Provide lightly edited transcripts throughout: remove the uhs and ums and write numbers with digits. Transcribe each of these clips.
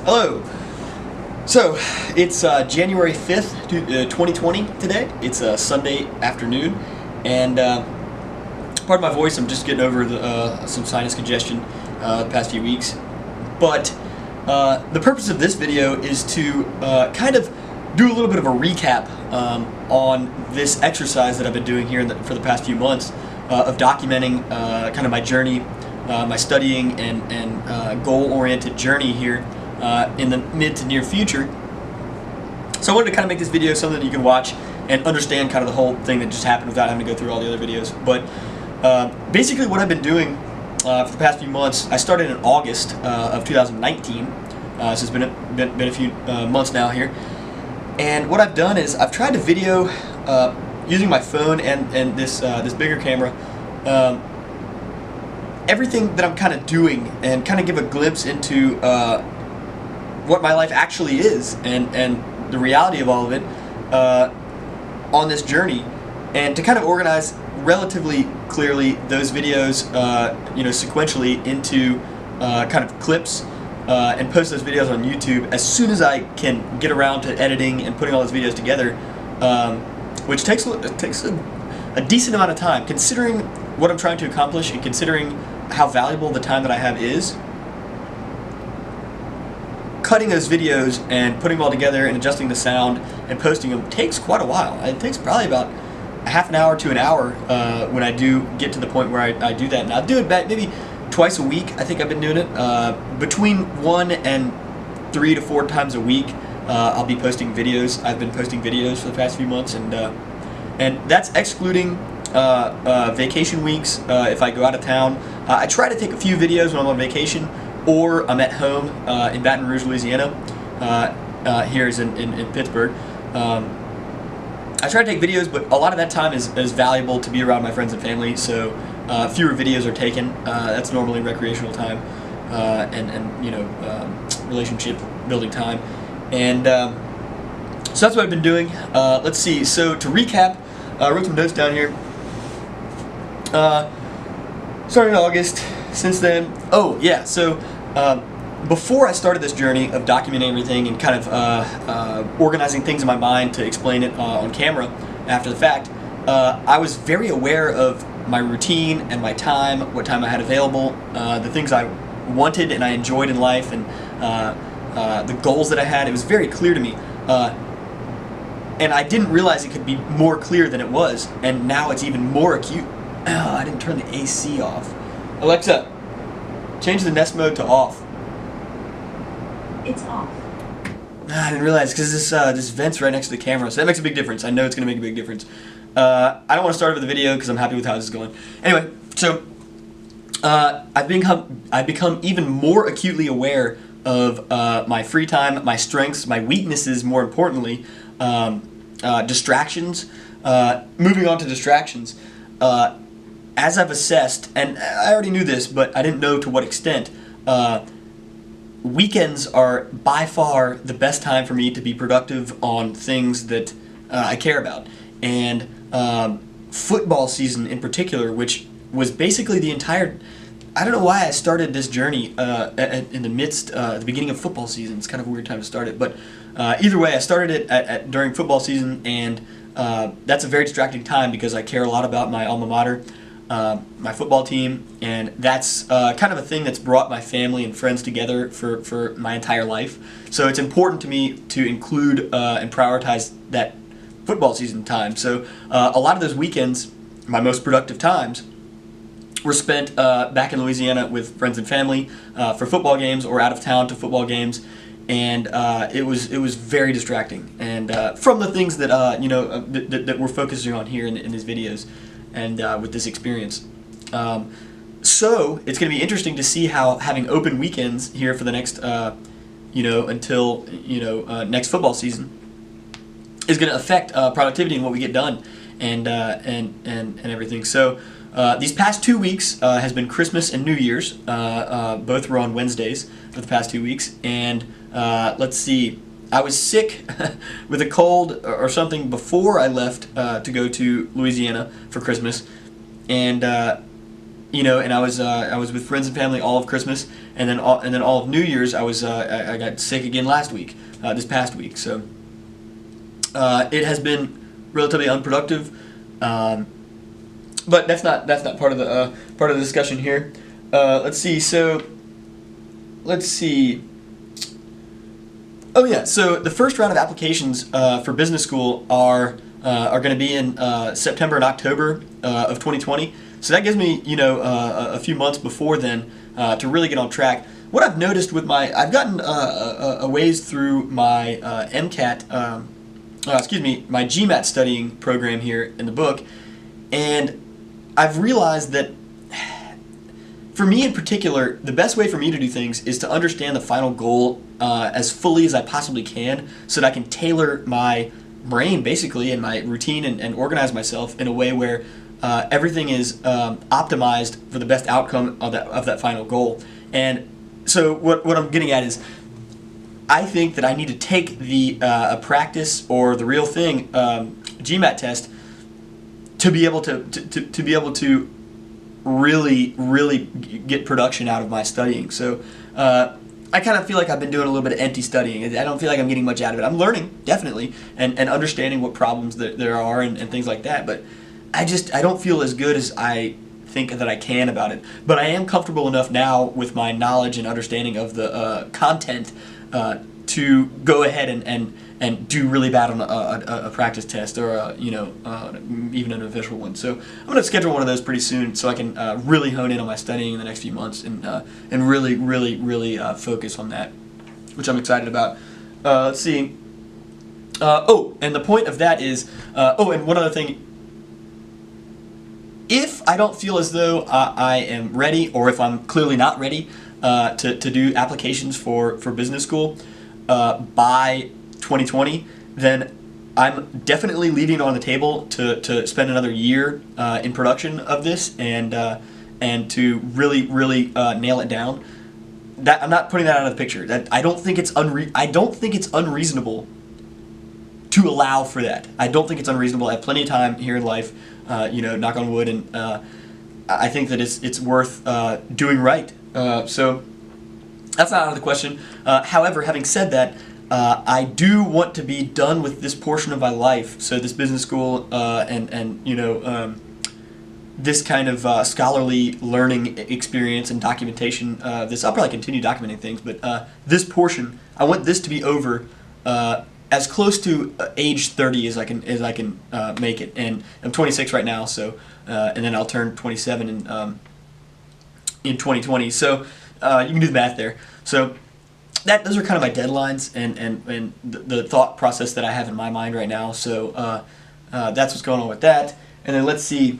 Hello. So it's January 5th, 2020 today. It's a Sunday afternoon, and pardon my voice, I'm just getting over some sinus congestion the past few weeks. But the purpose of this video is to kind of do a little bit of a recap on this exercise that I've been doing here for the past few months of documenting kind of my journey, my studying and goal-oriented journey here in the mid to near future. So I wanted to kind of make this video something that you can watch and understand kind of the whole thing that just happened without having to go through all the other videos. But basically what I've been doing for the past few months, I started in August of 2019, so it's been a few months now here. And what I've done is I've tried to video using my phone and this bigger camera, everything that I'm kind of doing, and kind of give a glimpse into what my life actually is and the reality of all of it on this journey, and to kind of organize relatively clearly those videos sequentially into kind of clips and post those videos on YouTube as soon as I can get around to editing and putting all those videos together, which takes a decent amount of time considering what I'm trying to accomplish and considering how valuable the time that I have is. Cutting those videos and putting them all together and adjusting the sound and posting them takes quite a while. It takes probably about a half an hour to an hour when I do get to the point where I do that. And I'll do it back maybe twice a week. I think I've been doing it. Between 1 and 3 to 4 times a week I'll be posting videos. I've been posting videos for the past few months, and that's excluding vacation weeks. If I go out of town, I try to take a few videos when I'm on vacation, or I'm at home in Baton Rouge, Louisiana. Here is in Pittsburgh. I try to take videos, but a lot of that time is valuable to be around my friends and family, so fewer videos are taken. That's normally recreational time and relationship building time. And so that's what I've been doing. Let's see, so to recap, I wrote some notes down here. Started in August. Since then, oh yeah, so before I started this journey of documenting everything and kind of organizing things in my mind to explain it on camera after the fact, I was very aware of my routine and my time, what time I had available, the things I wanted and I enjoyed in life, and the goals that I had. It was very clear to me, and I didn't realize it could be more clear than it was, and now it's even more acute. I didn't turn the AC off. Alexa, change the Nest mode to off. It's off. I didn't realize, because this vent's right next to the camera, so that makes a big difference. I know it's going to make a big difference. I don't want to start over the video because I'm happy with how this is going. Anyway, so I've become even more acutely aware of my free time, my strengths, my weaknesses, more importantly, distractions. Moving on to distractions. As I've assessed, and I already knew this, but I didn't know to what extent, weekends are by far the best time for me to be productive on things that I care about. And football season in particular, which was basically the entire... I don't know why I started this journey in the midst, the beginning of football season. It's kind of a weird time to start it, but either way, I started it during football season, and that's a very distracting time because I care a lot about my alma mater, my football team, and that's kind of a thing that's brought my family and friends together for my entire life. So it's important to me to include and prioritize that football season time. So a lot of those weekends, my most productive times, were spent back in Louisiana with friends and family for football games, or out of town to football games, and it was very distracting. And from the things that that we're focusing on here in these videos, and with this experience. So it's going to be interesting to see how having open weekends here for the next, until next football season is going to affect productivity and what we get done, and everything. So these past 2 weeks has been Christmas and New Year's. Both were on Wednesdays for the past 2 weeks, and let's see. I was sick with a cold or something before I left to go to Louisiana for Christmas, and and I was with friends and family all of Christmas, and then all of New Year's I got sick again last week, this past week. So it has been relatively unproductive, but that's not part of the discussion here. Let's see. So let's see. Oh yeah. So the first round of applications for business school are going to be in September and October of 2020. So that gives me, a few months before then to really get on track. What I've noticed with I've gotten a ways through my my GMAT studying program here in the book, and I've realized that for me in particular, the best way for me to do things is to understand the final goal as fully as I possibly can, so that I can tailor my brain basically and my routine and organize myself in a way where everything is optimized for the best outcome of that final goal. And so what I'm getting at is, I think that I need to take the a practice or the real thing GMAT test to be able to really get production out of my studying. So I kind of feel like I've been doing a little bit of empty studying. I don't feel like I'm getting much out of it. I'm learning, definitely, and understanding what problems there are and things like that, but I don't feel as good as I think that I can about it. But I am comfortable enough now with my knowledge and understanding of the content to go ahead and do really bad on a practice test or even an official one. So I'm going to schedule one of those pretty soon, so I can really hone in on my studying in the next few months and really focus on that, which I'm excited about. Let's see. And the point of that is, and one other thing. If I don't feel as though I am ready, or if I'm clearly not ready to do applications for business school by 2020, then I'm definitely leaving it on the table to spend another year in production of this and to really nail it down. That I'm not putting that out of the picture. That I don't think it's unreasonable to allow for that. I don't think it's unreasonable. I have plenty of time here in life, knock on wood, and I think that it's worth doing right. So that's not out of the question. However, having said that, I do want to be done with this portion of my life. So this business school this kind of scholarly learning experience and documentation. I'll probably continue documenting things, but this portion, I want this to be over as close to age 30 as I can make it. And I'm 26 right now, so and then I'll turn 27 in 2020. So you can do the math there. So those are kind of my deadlines and the thought process that I have in my mind right now. So that's what's going on with that. And then let's see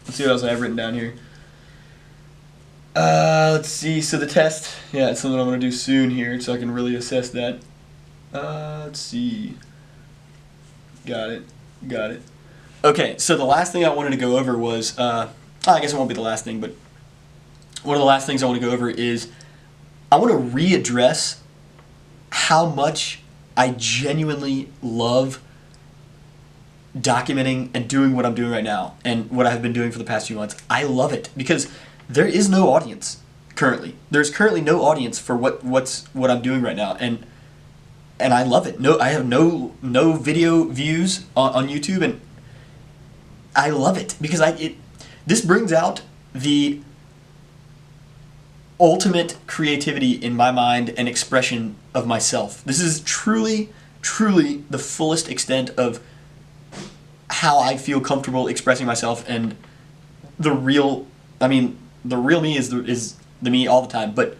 what else I have written down here. Let's see. So the test, it's something I'm going to do soon here, so I can really assess that. Let's see. Got it. Okay, so the last thing I wanted to go over was, I guess it won't be the last thing, but one of the last things I want to go over is I want to readdress how much I genuinely love documenting and doing what I'm doing right now and what I've been doing for the past few months. I love it because there is no audience currently. There's currently no audience for what I'm doing right now, and I love it. I have no video views on YouTube, and I love it because this brings out the ultimate creativity in my mind and expression of myself. This is truly the fullest extent of how I feel comfortable expressing myself, and the real me is the me all the time, but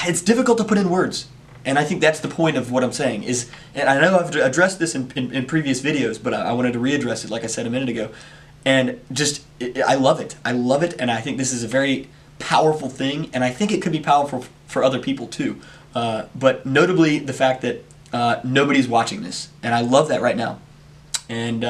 it's difficult to put in words, and I think that's the point of what I'm saying is, and I know I've addressed this in previous videos, but I wanted to readdress it like I said a minute ago, and I love it, and I think this is a very powerful thing, and I think it could be powerful for other people too, but notably the fact that nobody's watching this, and I love that right now, and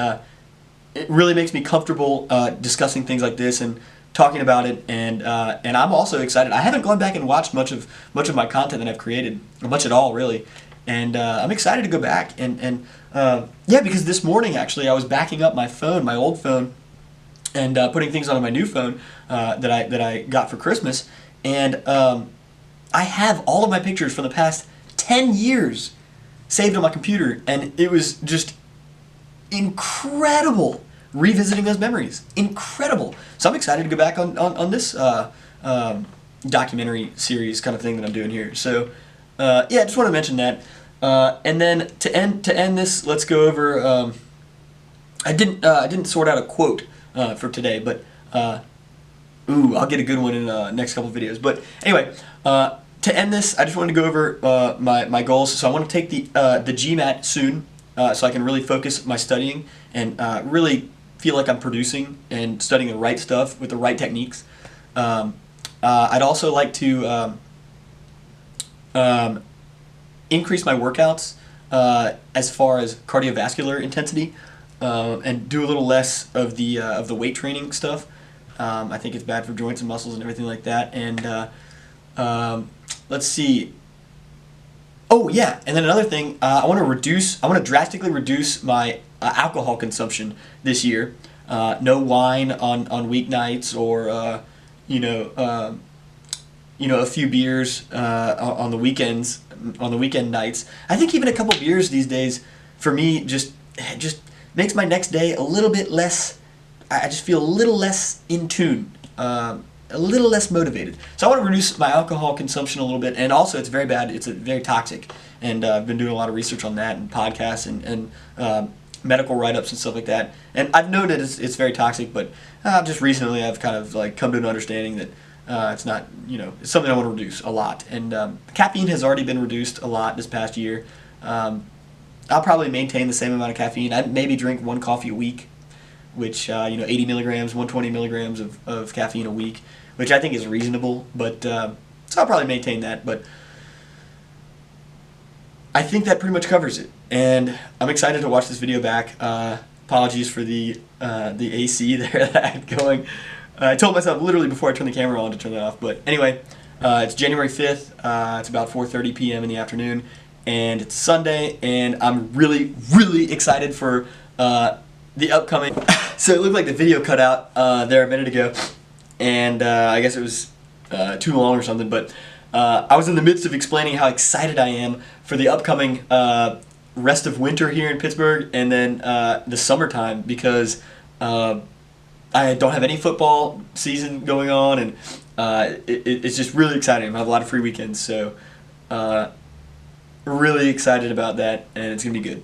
it really makes me comfortable discussing things like this and talking about it, and I'm also excited. I haven't gone back and watched much of my content that I've created, or much at all really, and I'm excited to go back and because this morning actually I was backing up my old phone, and putting things onto my new phone that I got for Christmas, and I have all of my pictures from the past 10 years saved on my computer, and it was just incredible revisiting those memories. Incredible. So I'm excited to go back on this documentary series kind of thing that I'm doing here. So yeah, I just want to mention that. And then to end this, let's go over. I didn't sort out a quote for today, but I'll get a good one in the next couple of videos. But anyway, to end this, I just wanted to go over my goals. So I want to take the GMAT soon, so I can really focus my studying and really feel like I'm producing and studying the right stuff with the right techniques. I'd also like to increase my workouts as far as cardiovascular intensity, and do a little less of the weight training stuff. I think it's bad for joints and muscles and everything like that. And let's see. Oh yeah, and then another thing, I want to drastically reduce my alcohol consumption this year. No wine on weeknights, or a few beers on the weekends, on the weekend nights. I think even a couple beers these days for me just makes my next day a little bit less. I just feel a little less in tune, a little less motivated. So I want to reduce my alcohol consumption a little bit, and also it's very bad. It's very toxic, and I've been doing a lot of research on that and podcasts and medical write-ups and stuff like that. And I've known that it's very toxic, but just recently I've kind of like come to an understanding that it's not, it's something I want to reduce a lot. And caffeine has already been reduced a lot this past year. I'll probably maintain the same amount of caffeine. I'd maybe drink one coffee a week, which 80 milligrams, 120 milligrams of caffeine a week, which I think is reasonable. But so I'll probably maintain that. But I think that pretty much covers it. And I'm excited to watch this video back. Apologies for the AC there that I had going. I told myself literally before I turned the camera on to turn that off. But anyway, it's January 5th. It's about 4:30 p.m. in the afternoon. And it's Sunday. And I'm really, really excited for the upcoming... So it looked like the video cut out there a minute ago. And I guess it was too long or something. But I was in the midst of explaining how excited I am for the upcoming rest of winter here in Pittsburgh, and then the summertime, because I don't have any football season going on, and it's just really exciting. I have a lot of free weekends, so really excited about that, and it's going to be good.